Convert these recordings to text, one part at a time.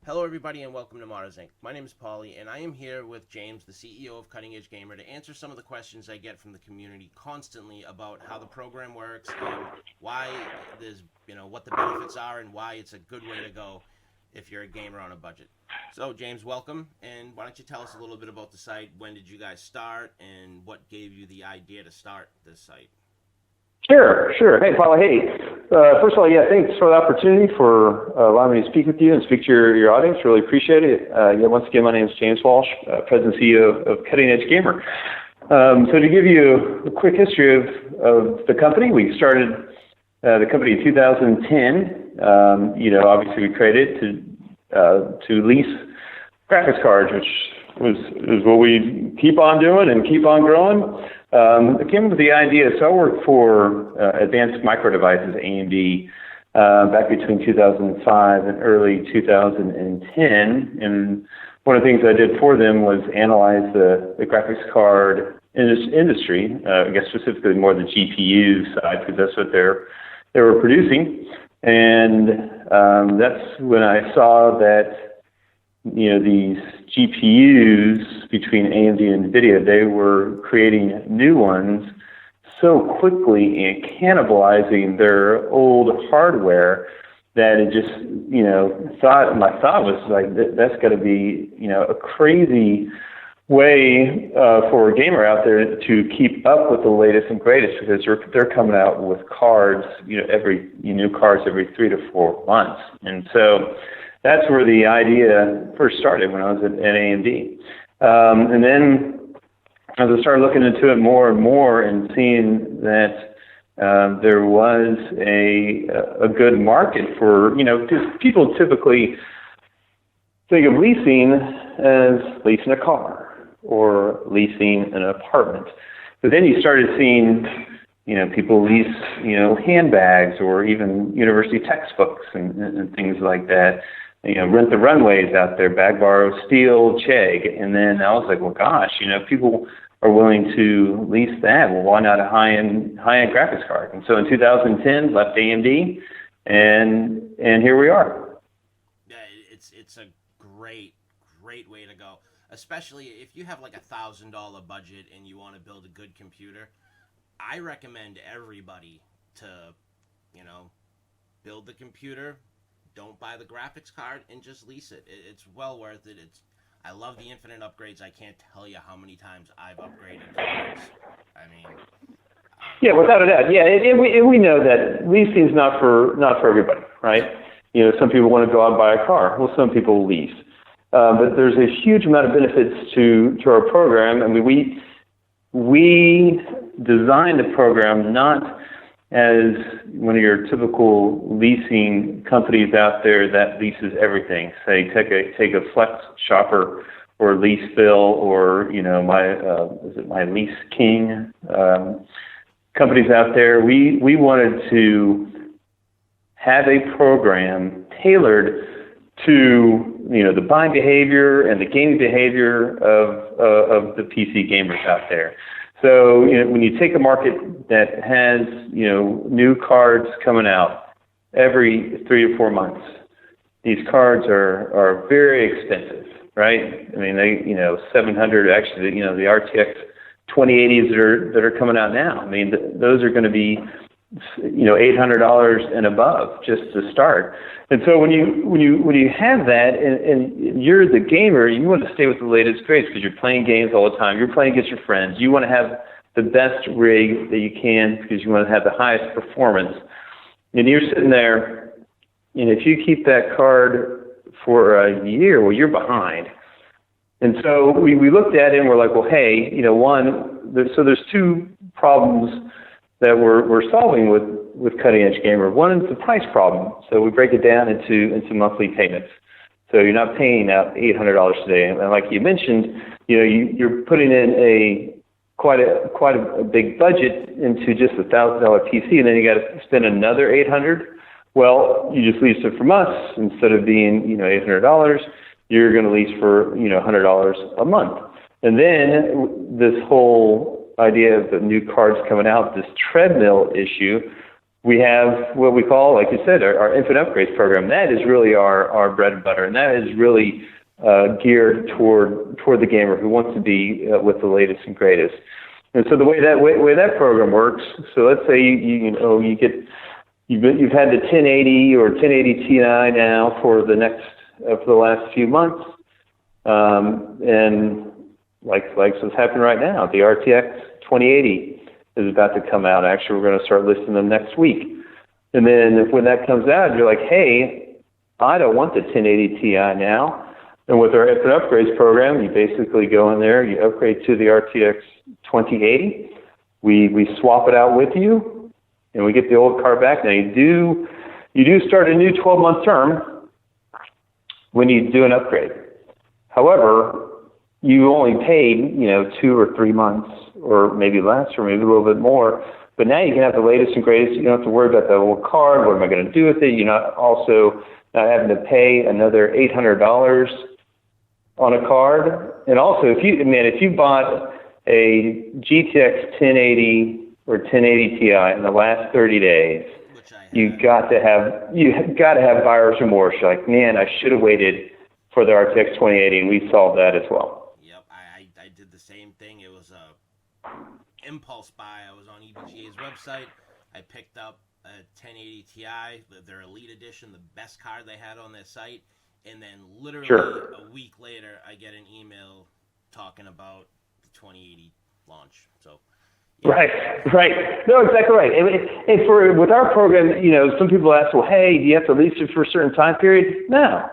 Hello, everybody, and welcome to Mars Inc. My name is Paulie, and I am here with James, the CEO of Cutting Edge Gamer, to answer some of the questions I get from the community constantly about how the program works and why there's, what the benefits are and why it's a good way to go if you're a gamer on a budget. So, James, welcome, and why don't you tell us a little bit about the site? When did you guys start, and what gave you the idea to start this site? Sure. Hey, Paula. Hey, first of all, thanks for the opportunity for allowing me to speak with you and speak to your audience. Really appreciate it. Once again, my name is James Walsh, President and CEO of Cutting Edge Gamer. So to give you a quick history of the company, we started the company in 2010. Obviously we created it to lease graphics cards, which is what we keep on doing and keep on growing. It came up with the idea. So I worked for Advanced Micro Devices, AMD, back between 2005 and early 2010. And one of the things I did for them was analyze the graphics card industry, I guess specifically more the GPU side, because that's what they were producing. And that's when I saw that these GPUs between AMD and NVIDIA, they were creating new ones so quickly and cannibalizing their old hardware that it just, my thought was like, that's got to be, a crazy way for a gamer out there to keep up with the latest and greatest, because they're coming out with cards, new cards every 3 to 4 months. And so that's where the idea first started when I was at AMD. And then as I started looking into it more and more and seeing that there was a good market for, because people typically think of leasing as leasing a car or leasing an apartment. But then you started seeing, people lease, handbags or even university textbooks and things like that. Rent the runways out there, bag, borrow, steal, Chegg. And then I was like, well, gosh, people are willing to lease that. Well, why not a high-end graphics card? And so in 2010, left AMD, and here we are. Yeah, it's a great way to go, especially if you have like $1,000 budget and you want to build a good computer. I recommend everybody to, build the computer. Don't buy the graphics card and just lease it. It's well worth it. I love the infinite upgrades. I can't tell you how many times I've upgraded cards. Yeah, without a doubt. Yeah, and we know that leasing is not for everybody, right? Some people want to go out and buy a car. Well, some people lease. But there's a huge amount of benefits to our program. I mean, we designed the program not as one of your typical leasing companies out there that leases everything. Say, take a Flex Shopper or Lease Bill or my Lease King companies out there. We wanted to have a program tailored to the buying behavior and the gaming behavior of the PC gamers out there. So, when you take a market that has, new cards coming out every 3 to 4 months, these cards are very expensive, right? I mean, they, 700, actually, the RTX 2080s that are coming out now. I mean, those are going to be, $800 and above just to start. And so when you have that and you're the gamer, you want to stay with the latest grades because you're playing games all the time. You're playing against your friends. You want to have the best rig that you can because you want to have the highest performance. And you're sitting there, and if you keep that card for a year, well, you're behind. And so we looked at it and we're like, well, hey, there's two problems that we're solving with Cutting Edge Gamer. One is the price problem. So we break it down into monthly payments. So you're not paying out $800 today. And like you mentioned, you're putting in quite a big budget into just $1,000 PC, and then you got to spend another $800. Well, you just lease it from us instead of being $800. You're going to lease for $100 a month. And then this whole idea of the new cards coming out, this treadmill issue, we have what we call, like you said, our infant upgrades program. That is really our bread and butter, and that is really geared toward the gamer who wants to be with the latest and greatest. And so the way that program works, so let's say you've had the 1080 or 1080 Ti now for the last few months, and like what's happening right now, the RTX 2080 is about to come out. Actually, we're going to start listing them next week. And then when that comes out, you're like, hey, I don't want the 1080 Ti now. And with our Infant Upgrades program, you basically go in there, you upgrade to the RTX 2080. We swap it out with you, and we get the old card back. Now you do start a new 12-month term when you do an upgrade. However, you only paid 2 or 3 months, or maybe less, or maybe a little bit more. But now you can have the latest and greatest. You don't have to worry about the old card. What am I going to do with it? You're not having to pay another $800 on a card. And also, if you bought a GTX 1080 or 1080 Ti in the last 30 days, you've got to have buyer's remorse. You're like, man, I should have waited for the RTX 2080, and we solved that as well. Yep, I did the same thing. It was a impulse buy. I was on EBGA's website. I picked up a 1080 Ti, their Elite Edition, the best card they had on their site. And then literally a week later, I get an email talking about the 2080 launch. So, yeah. Right. No, exactly right. And with our program, some people ask, well, hey, do you have to lease it for a certain time period? No.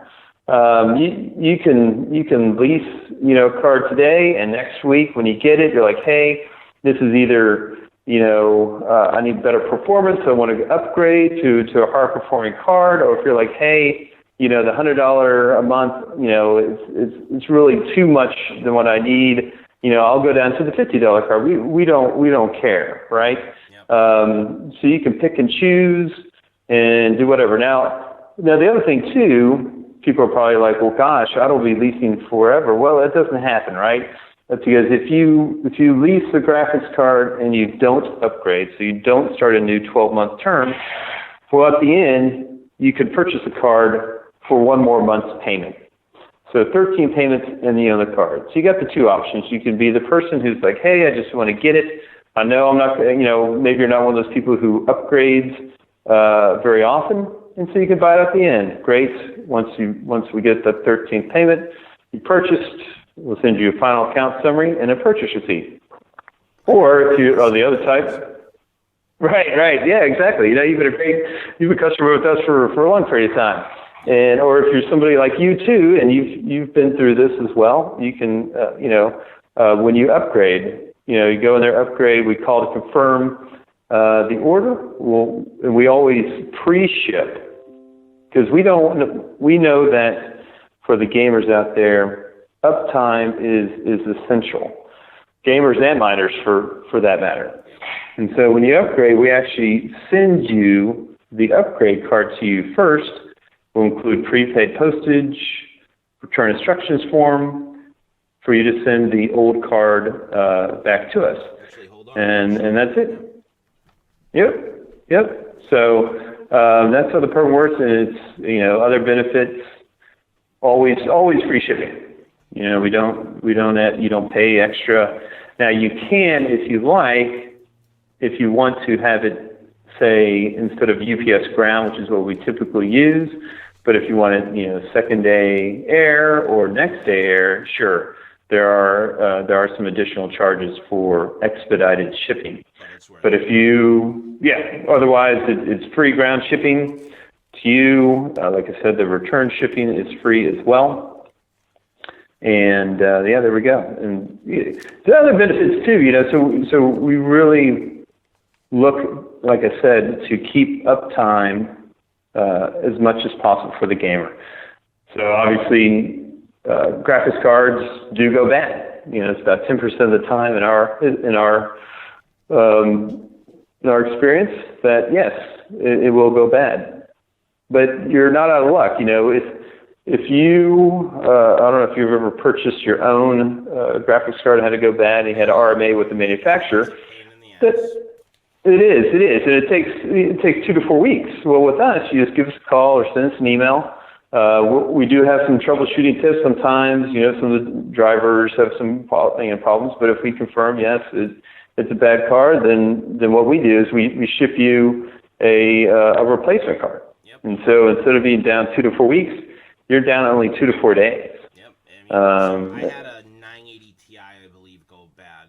You can lease, a card today, and next week when you get it, you're like, hey, this is either, I need better performance, so I want to upgrade to a higher performing card, or if you're like, hey, the $100 a month, it's really too much than what I need. I'll go down to the $50 card. We don't care, right? Yep. So you can pick and choose and do whatever. Now the other thing too, people are probably like, well, gosh, I don't be leasing forever. Well, that doesn't happen, right? That's because if you lease the graphics card and you don't upgrade, so you don't start a new 12-month term, well, at the end you could purchase a card for one more month's payment. So 13 payments in the card. So you got the two options. You can be the person who's like, hey, I just want to get it. I know I'm not, maybe you're not one of those people who upgrades very often, and so you can buy it at the end. Great. Once we get the 13th payment, you purchased, we'll send you a final account summary and a purchase receipt. Or if you are the other type, right, yeah, exactly. You've been a customer with us for a long period of time. Or if you're somebody like you too, and you've been through this as well, you can, when you upgrade, you go in there, upgrade. We call to confirm the order. We always pre-ship because we know that for the gamers out there, uptime is essential. Gamers and miners for that matter. And so when you upgrade, we actually send you the upgrade card to you first. We'll include prepaid postage, return instructions form for you to send the old card back to us. Actually, hold on. And that's it. Yep. So that's how the program works, and it's other benefits. Always free shipping. You don't pay extra. Now you can, if you like, if you want to have it, say, instead of UPS ground, which is what we typically use, but if you want it, second day air or next day air, sure, there are some additional charges for expedited shipping. But if otherwise it's free ground shipping to you. Like I said, the return shipping is free as well. And there we go. And the other benefits too, so we really look, like I said, to keep uptime as much as possible for the gamer. So obviously, graphics cards do go bad. It's about 10% of the time in our experience that yes, it will go bad. But you're not out of luck. If you, I don't know if you've ever purchased your own graphics card and had to go bad, and you had to RMA with the manufacturer. It is, and it takes 2 to 4 weeks. Well, with us, you just give us a call or send us an email. We do have some troubleshooting tips sometimes. Some of the drivers have some problems, but if we confirm yes, it's a bad car, then what we do is we ship you a replacement car. Yep. And so instead of being down 2 to 4 weeks, you're down only 2 to 4 days. Yep. I had a 980 Ti, I believe, go bad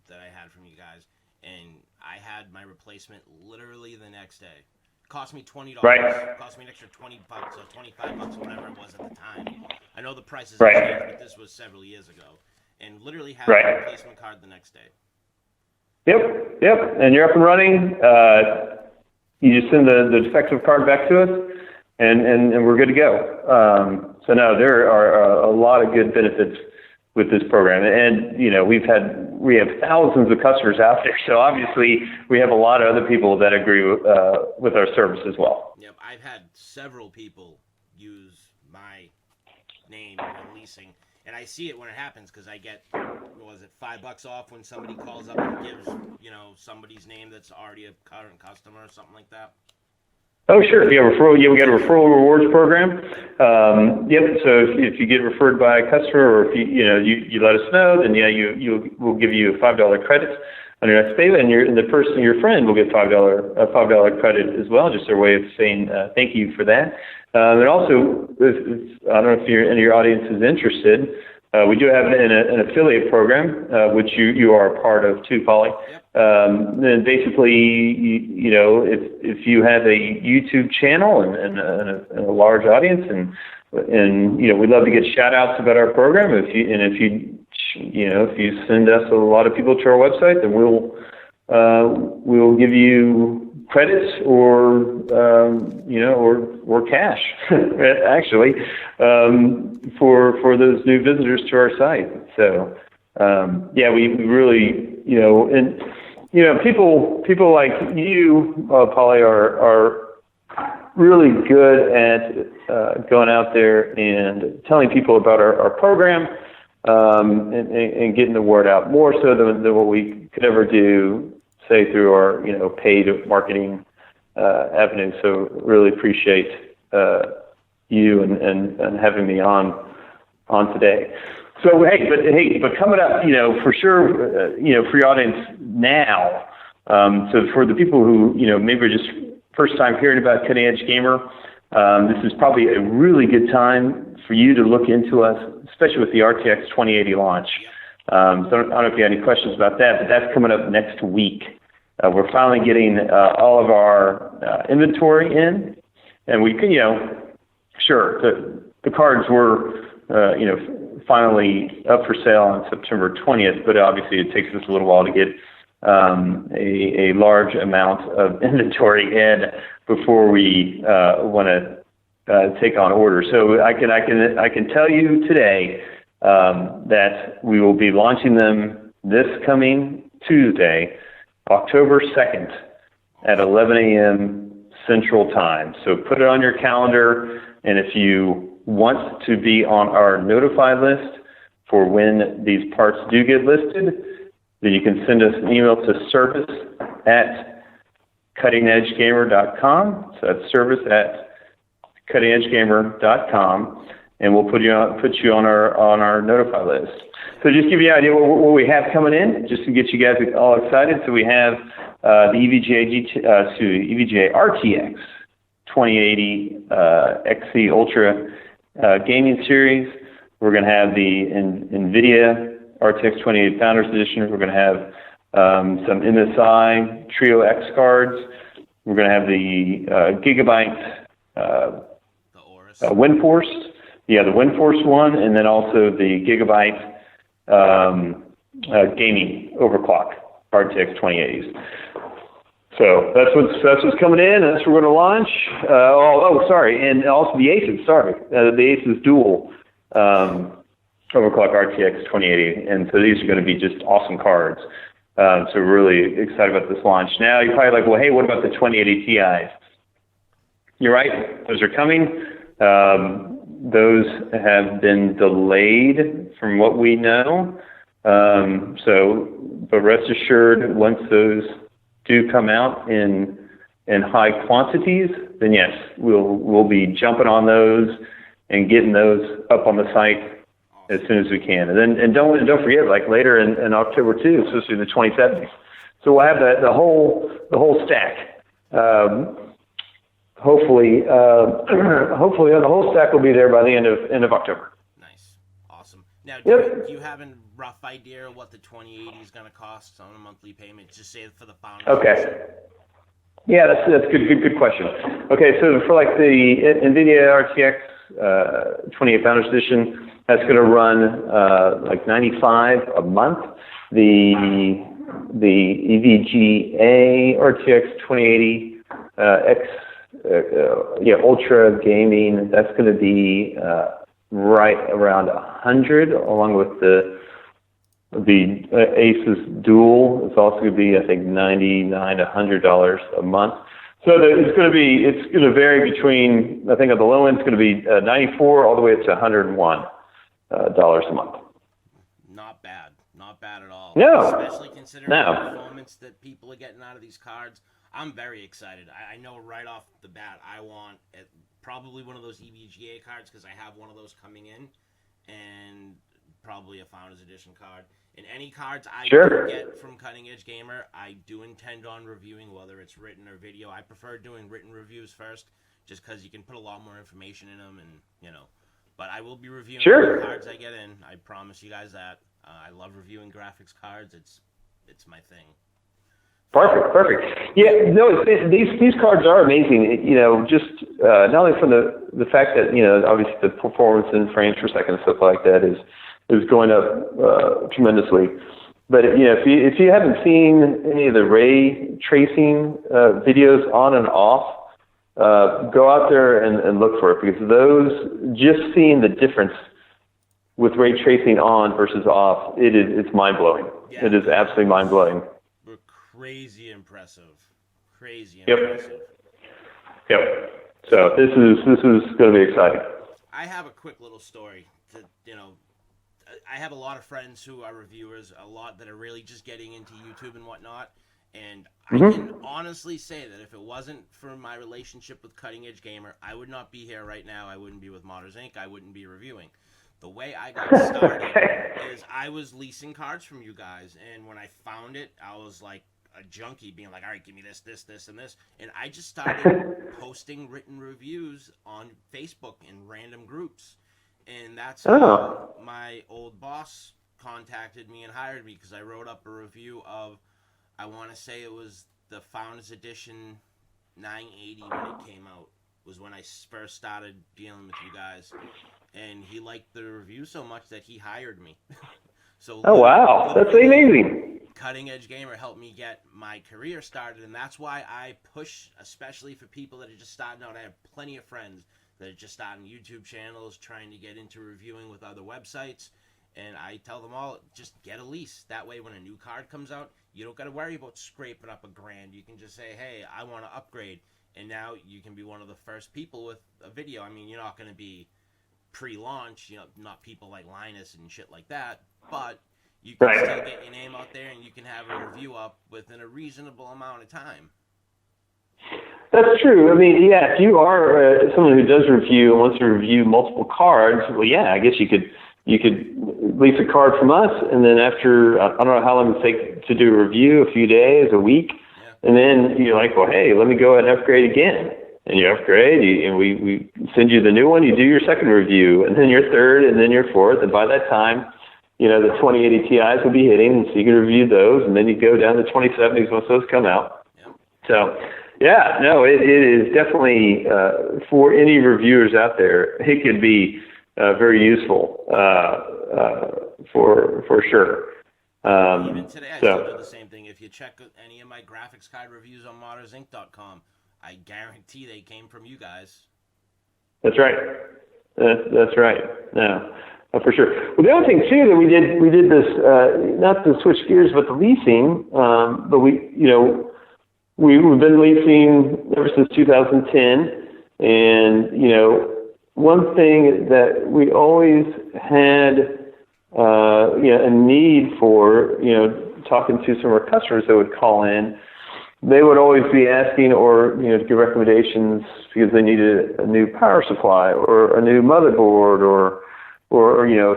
that I had from you guys, and I had my replacement literally the next day. It cost me $20. Right. It cost me an extra $20 or $25, whatever it was at the time. I know the prices have changed, but this was several years ago, and literally had a replacement card the next day. Yep, and you're up and running. You just send the defective card back to us, and we're good to go. So no, there are a lot of good benefits with this program, and we have thousands of customers out there. So obviously, we have a lot of other people that agree with our service as well. Yep, I've had several people use my name in leasing. And I see it when it happens because I get, $5 off when somebody calls up and gives, somebody's name that's already a current customer or something like that. Oh, sure. Yeah, referral. Yeah, we got a referral rewards program. Yep. So if you get referred by a customer, or if you let us know, then we'll give you a $5 credit on your next payment, and your friend will get $5 credit as well, just their way of saying thank you for that. And also, I don't know if any of your audience is interested, we do have an affiliate program, which you are a part of too, Paulie. Yep. And basically, if you have a YouTube channel and a large audience, and we'd love to get shout outs about our program. If you send us a lot of people to our website, then we'll give you credits or cash actually for those new visitors to our site. So we really people like you, Paulie, are really good at going out there and telling people about our program and getting the word out more so than what we could ever do, say, through our paid marketing avenue. So really appreciate you and having me on today. So but coming up, for sure, for your audience now. So for the people who maybe are just first time hearing about Cutting Edge Gamer, this is probably a really good time for you to look into us, especially with the RTX 2080 launch. So I don't know if you have any questions about that, but that's coming up next week. We're finally getting all of our inventory in, and we can, sure, the cards were, finally up for sale on September 20th, but obviously it takes us a little while to get a large amount of inventory in before we want to take on orders. So I can tell you today that we will be launching them this coming Tuesday, October 2nd at 11 a.m. Central Time. So put it on your calendar, and if you want to be on our notify list for when these parts do get listed, then you can send us an email to service@cuttingedgegamer.com. So that's service@cuttingedgegamer.com, and we'll put you on our notify list. So just give you an idea what we have coming in, just to get you guys all excited. So we have the EVGA RTX 2080 XC Ultra gaming series. We're going to have the NVIDIA RTX 2080 Founders Edition. We're going to have some MSI Trio X cards. We're going to have the Gigabyte WindForce. Yeah, the WindForce one, and then also the Gigabyte gaming overclock RTX 2080s. So that's what's coming in, and that's what we're going to launch. And also the Asus. The Asus Dual overclock RTX 2080, and so these are going to be just awesome cards. So we're really excited about this launch. Now you're probably like, well, hey, what about the 2080 Ti's? You're right; those are coming. Those have been delayed from what we know. But rest assured, once those do come out in high quantities, then yes, we'll be jumping on those and getting those up on the site as soon as we can. And don't forget, like later in October too, especially the 2070s. So we'll have the whole stack. Hopefully the whole stack will be there by the end of October. Nice, awesome. Now, do you have a rough idea what the 2080 is going to cost on a monthly payment? Just say for the Founders Edition. Yeah, that's good question. Okay, so for like the NVIDIA RTX 28 Founders Edition, that's going to run like $95 a month. The EVGA RTX 2080 Ultra Gaming, that's going to be right around $100, along with the Asus Dual. It's also going to be, I think, $99 to $100 a month. So it's going to vary between, I think at the low end it's going to be $94 all the way up to $101 a month. Not bad at all. No. Especially considering the performance that people are getting out of these cards. I'm very excited. I know right off the bat I want probably one of those EVGA cards because I have one of those coming in, and probably a Founders Edition card. And any cards I do get from Cutting Edge Gamer, I do intend on reviewing, whether it's written or video. I prefer doing written reviews first, just because you can put a lot more information in them, and But I will be reviewing the cards I get in. I promise you guys that. I love reviewing graphics cards. It's my thing. Perfect. Yeah, no, these cards are amazing. Just not only from the fact that obviously the performance in frames per second and stuff like that is going up tremendously. But if you haven't seen any of the ray tracing videos on and off, go out there and look for it, because those, just seeing the difference with ray tracing on versus off, it's mind blowing. Yeah. It is absolutely mind blowing. Crazy impressive. Yep. So this is going to be exciting. I have a quick little story. I have a lot of friends who are reviewers, a lot that are really just getting into YouTube and whatnot. And I can honestly say that if it wasn't for my relationship with Cutting Edge Gamer, I would not be here right now. I wouldn't be with Modders Inc. I wouldn't be reviewing. The way I got started is I was leasing cards from you guys, and when I found it, I was like a junkie, being like, all right, give me this, and this. And I just started posting written reviews on Facebook in random groups. And that's how my old boss contacted me and hired me, because I wrote up a review of, I want to say it was the Founders Edition 980 when it came out, was when I first started dealing with you guys. And he liked the review so much that he hired me. So wow, that's amazing. Cutting Edge Gamer helped me get my career started, and that's why I push, especially for people that are just starting out. I have plenty of friends that are just starting YouTube channels, trying to get into reviewing with other websites, and I tell them all, just get a lease. That way, when a new card comes out, you don't got to worry about scraping up $1,000. You can just say, hey, I want to upgrade, and now you can be one of the first people with a video. I mean, you're not going to be pre-launch, not people like Linus and shit like that, but you can still get your name out there, and you can have a review up within a reasonable amount of time. That's true. I mean, yeah, if you are someone who does review and wants to review multiple cards, well, yeah, I guess you could lease a card from us, and then after, I don't know how long it takes to do a review, a few days, a week, and then you're like, well, hey, let me go ahead and upgrade again. And you upgrade, and we send you the new one, you do your second review, and then your third, and then your fourth, and by that time, the 2080 Ti's will be hitting, so you can review those, and then you go down to 2070s once those come out. Yep. So, yeah, no, it is definitely, for any reviewers out there, it could be very useful for sure. Even today, I still do the same thing. If you check any of my graphics card reviews on moddersinc.com, I guarantee they came from you guys. That's right. That's right. No, for sure. Well, the other thing too that we did this, not to switch gears, but the leasing. But we've been leasing ever since 2010, and one thing that we always had, a need for, talking to some of our customers that would call in, they would always be asking or, to give recommendations because they needed a new power supply or a new motherboard or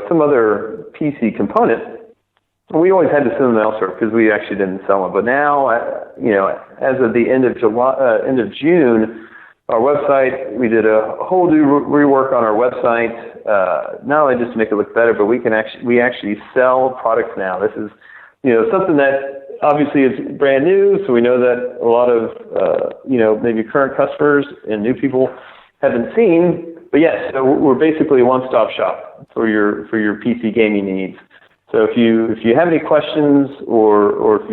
some other PC component. We always had to send them elsewhere because we actually didn't sell them. But now, as of the end of June, our website, we did a whole new rework on our website, not only just to make it look better, but we actually sell products now. This is, something that obviously is brand new, so we know that a lot of, maybe current customers and new people haven't seen. But yes, so we're basically a one-stop shop for your PC gaming needs. So if you have any questions or if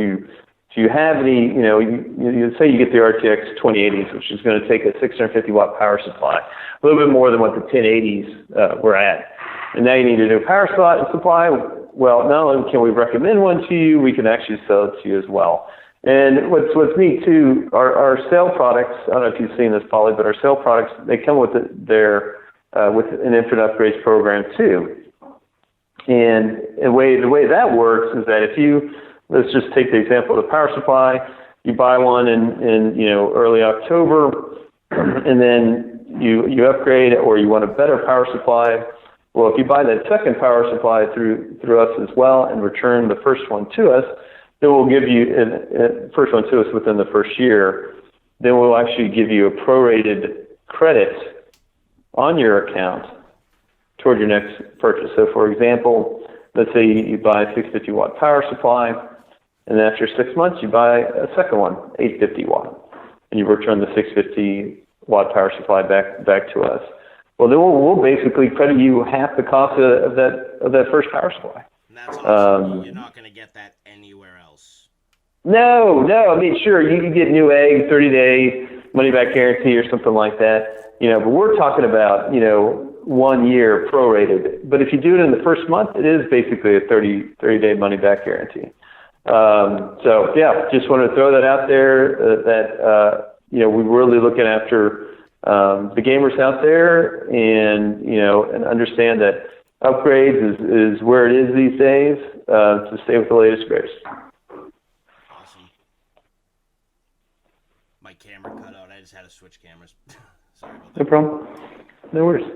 you have any, you say you get the RTX 2080s, which is going to take a 650 watt power supply, a little bit more than what the 1080s were at. And now you need a new power supply. Well, not only can we recommend one to you, we can actually sell it to you as well. And what's neat too, our sale products, I don't know if you've seen this, Paulie, but our sale products, they come with with an Infinite Upgrades program too. And the way that works is that if let's just take the example of the power supply, you buy one in early October, and then you upgrade or you want a better power supply. Well, if you buy that second power supply through us as well and return the first one to us, then we'll give you first one to us within the first year. Then we'll actually give you a prorated credit on your account toward your next purchase. So, for example, let's say you buy a 650 watt power supply, and then after 6 months you buy a second one, 850 watt, and you return the 650 watt power supply back to us. Well, then we'll basically credit you half the cost of that first power supply. And that's awesome. You're not going to get that anywhere else. No. I mean, sure, you can get new egg, 30-day money-back guarantee or something like that. But we're talking about 1 year prorated. But if you do it in the first month, it is basically a 30-day money-back guarantee. So yeah, just wanted to throw that out there. We're really looking after the gamers out there, and and understand that upgrades is where it is these days to stay with the latest greatest. Awesome. My camera cut out. I just had to switch cameras. Sorry about that. No problem. No worries.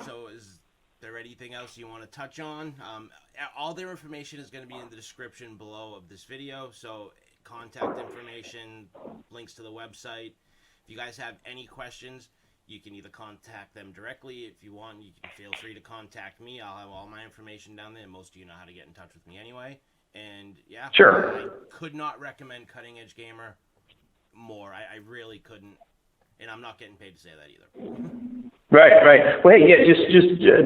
So is there anything else you want to touch on? All their information is going to be in the description below of this video. So contact information, links to the website. If you guys have any questions, you can either contact them directly. If you want, you can feel free to contact me. I'll have all my information down there. And most of you know how to get in touch with me anyway. And yeah, sure. I could not recommend Cutting Edge Gamer more. I really couldn't. And I'm not getting paid to say that either. Right. Well, hey, yeah,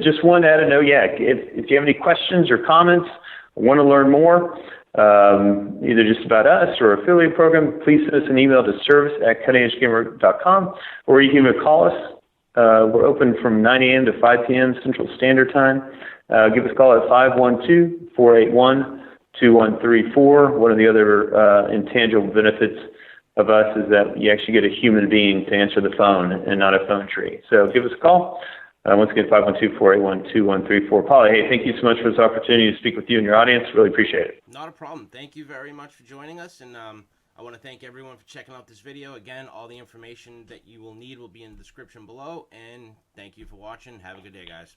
just one added note. Yeah, if you have any questions or comments, or want to learn more, either just about us or affiliate program, please send us an email to service@cuttingedgegamer.com, or you can even call us. We're open from 9 a.m. to 5 p.m. Central Standard Time. Give us a call at 512-481-2134. One of the other intangible benefits of us is that you actually get a human being to answer the phone and not a phone tree. So give us a call. Once again, 512-481-2134. Paulie, hey, thank you so much for this opportunity to speak with you and your audience. Really appreciate it. Not a problem. Thank you very much for joining us. And I want to thank everyone for checking out this video. Again, all the information that you will need will be in the description below. And thank you for watching. Have a good day, guys.